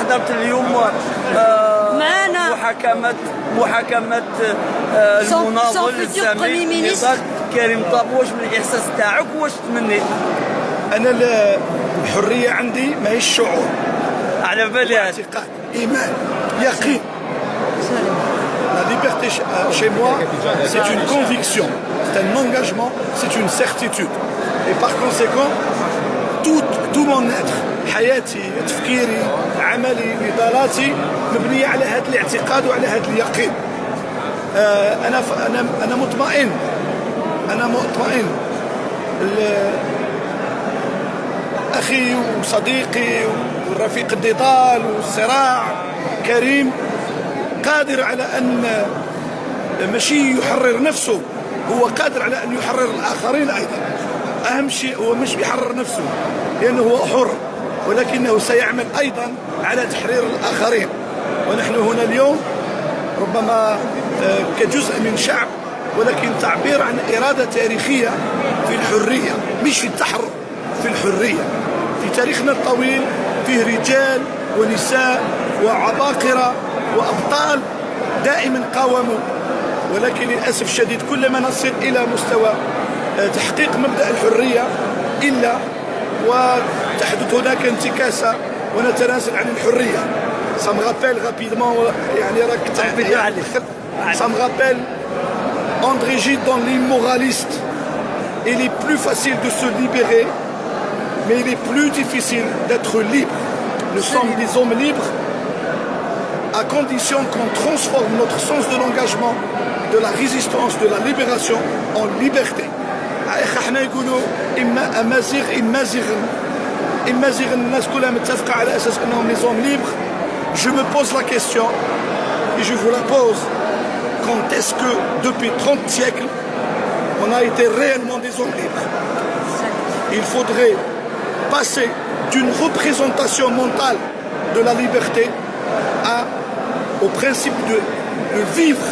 حضرت اليوم معنا محاكمة المناضل السامي نضال كريم طابوش. من الإحساس تاعك واش تمنيت؟ أنا الحرية عندي ماهيش شعور، على بالي اعتقاد، إيمان، يقين. La liberté chez moi, c'est une conviction, c'est un engagement, c'est une certitude. Et par conséquent, tout mon être, حياتي، تفكيري، عملي، نضالاتي مبنية على هذا الاعتقاد وعلى هذا اليقين. أنا مطمئن، أخي وصديقي ورفيق النضال والصراع كريم قادر على أن ماشي يحرر نفسه، هو قادر على أن يحرر الآخرين أيضا. أهم شيء هو مش بيحرر نفسه لأنه هو حر، ولكنه سيعمل أيضا على تحرير الآخرين. ونحن هنا اليوم ربما كجزء من شعب، ولكن تعبير عن إرادة تاريخية في الحرية، مش في التحرر، في الحرية. في تاريخنا الطويل فيه رجال ونساء وعباقرة وأبطال دائما قاوموا، ولكن للأسف الشديد كلما نصل إلى مستوى تحقيق مبدأ الحرية إلا وتحدث هناك انتكاسة ونتنازل عن الحرية. Ça me rappelle rapidement, ça me rappelle André Gide dans L'Immoraliste. Il est plus facile de se libérer, mais il est plus difficile d'être libre. Nous sommes des hommes libres à condition qu'on transforme notre sens de l'engagement, de la résistance, de la libération en liberté. احنا يقولوا اما امازيغ الناس كلها متفقه على اساس انهم نظام ليبر. Je me pose la question et je vous la pose. Quand est-ce que depuis 30 siècles on a été réellement des hommes libres? Il faudrait passer d'une représentation mentale de la liberté au principe de vivre,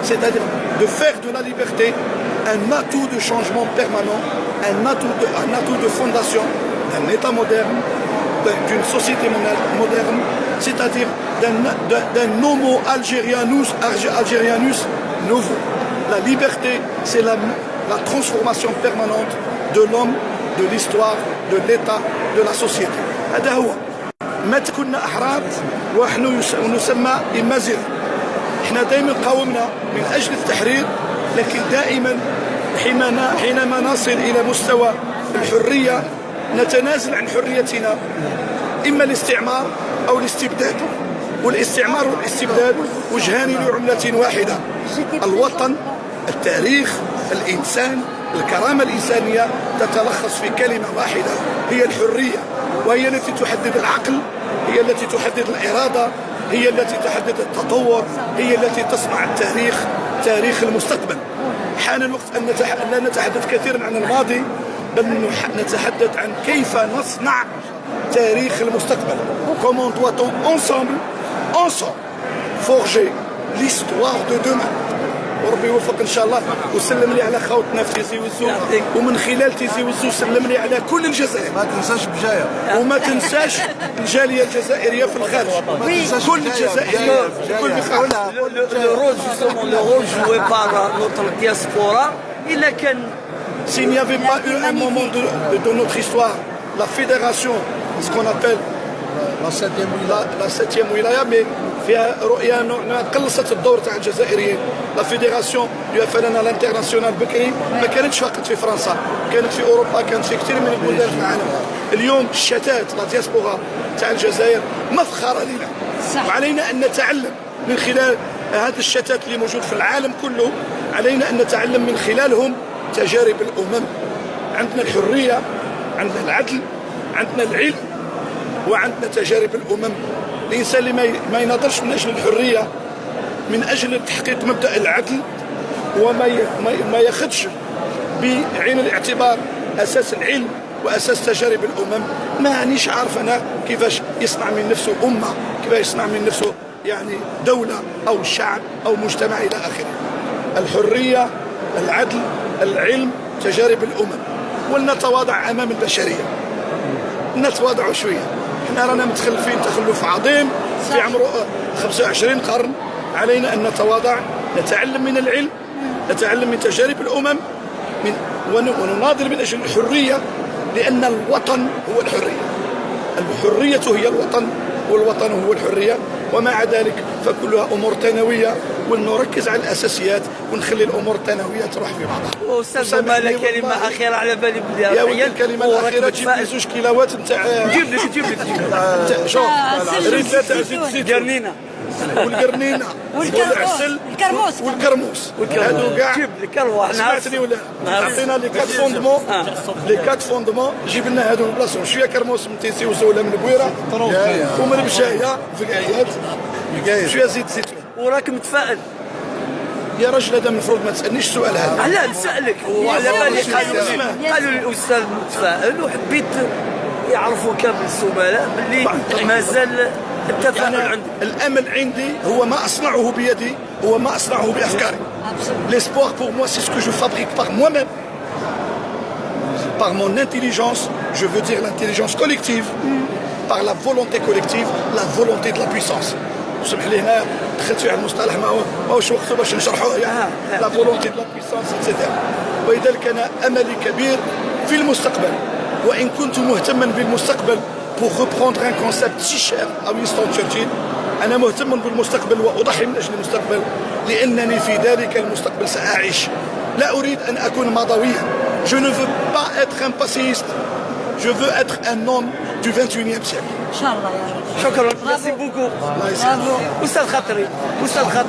c'est-à-dire de faire de la liberté un atout de changement permanent, un atout de fondation d'un État moderne, d'une société moderne, c'est-à-dire d'un homo algérianus nouveau. La liberté, c'est la transformation permanente de l'homme, de l'histoire, de l'État, de la société. هذا هو. متى كنا أحرار ونحن نسمى إمازيغ. احنا دائما قاومنا من أجل التحرير، لكن دائما حينما نصل إلى مستوى الحرية نتنازل عن حريتنا، إما الاستعمار أو الاستبداد. والاستعمار والاستبداد وجهان لعملة واحدة. الوطن، التاريخ، الإنسان، الكرامة الإنسانية تتلخص في كلمة واحدة، هي الحرية، وهي التي تحدد العقل، هي التي تحدد الإرادة، هي التي تحدد التطور، هي التي تصنع التاريخ، تاريخ المستقبل. حان الوقت أن لا نتحدث كثيرا عن الماضي، بل نتحدث عن كيف نصنع تاريخ المستقبل. Comment doit-on ensemble forger l'histoire de demain. وربي يوفق ان شاء الله. وسلم لي على خوتنا في تيزي وزو، ومن خلال تيزي وزو سلم لي على كل الجزائر. ما تنساش بجايه، وما تنساش الجاليه الجزائريه في الخارج، كل الجزائريين كل بخير. Le rôle joué par notre diaspora, il a qu'un. S'il n'y avait pas eu un moment de notre histoire, la fédération, ce qu'on appelle la 7e wilaya، mais فيها رؤيه انه قلصت الدور تاع الجزائريين. لا فيدراسيون اللي فلنا الانترناسيونال بكري ما كانتش فقط في فرنسا، كانت في اوروبا، كانت في كثير من البلدان في العالم. اليوم الشتات لا دياسبورا تاع الجزائر مفخره لنا، وعلينا ان نتعلم من خلال هذا الشتات اللي موجود في العالم كله. علينا ان نتعلم من خلالهم تجارب الامم. عندنا الحريه، عندنا العدل، عندنا العلم، وعندنا تجارب الامم. الانسان اللي ما يناضلش من اجل الحريه، من اجل تحقيق مبدا العدل، وما ياخذش بعين الاعتبار اساس العلم واساس تجارب الامم، مانيش عارف انا كيفاش يصنع من نفسه امه، كيفاش يصنع من نفسه يعني دوله او شعب او مجتمع الى اخره. الحريه، العدل، العلم، تجارب الامم. ولنتواضع امام البشريه، نتواضع شويه. احنا رانا متخلفين تخلف عظيم في عمر 25 قرن. علينا ان نتواضع، نتعلم من العلم، نتعلم من تجارب الامم، ونناضل من اجل الحريه، لان الوطن هو الحريه. الحريه هي الوطن والوطن هو الحريه. ومع ذلك فكلها امور ثانويه، ونركز على الاساسيات ونخلي الامور الثانويه تروح في بعضها. استاذ مالا كلمه اخيره على بالي بلي يا ولد الكلمه الاخيره تجيب لي 2 كيلوات نتاع جيب لك شوف ريت ثلاثه زيت زيتون قرنينه والقرنينه والعسل والكرموس هادو كاع. جيب لك ارواح. سمعتني ولا عطينا لي 4 فوندمون، لي 4 فوندمون جيب لنا هادو بلاصتهم. شويه كرموس من تيسي ولا من بويره ومن بشايه في القعيات، شويه زيت زيتون. وراك متفائل يا رجل هذا المفروض ما تسالنيش السؤال هذا. لا نسالك، وعلى بالي قالوا لي الاستاذ متفائل، وحبيت يعرفوا كامل الزملاء باللي مازال التفاؤل عندي. الامل عندي هو ما اصنعه بيدي، هو ما اصنعه بافكاري. L'espoir pour moi c'est ce que je fabrique par moi-même, par mon intelligence, je veux dire l'intelligence collective, par la volonté collective, la volonté de la puissance. سمح لي هنا دخلت في المصطلح ماهوش وقته باش نشرحوه يعني لا فولونتي دو لا بويسونس اتسيتيرا. ولذلك انا املي كبير في المستقبل، وان كنت مهتما بالمستقبل pour reprendre un concept si cher à Winston Churchill. انا مهتم بالمستقبل واضحي من اجل المستقبل، لانني في ذلك المستقبل ساعيش. لا اريد ان اكون ماضويا. Je ne veux pas être un passéiste. Je veux être un homme du 21e siècle. ان شاء الله يا رب. شكرا، ميرسي بوكو. الله يسلمك. استاذ خطري، استاذ خطري.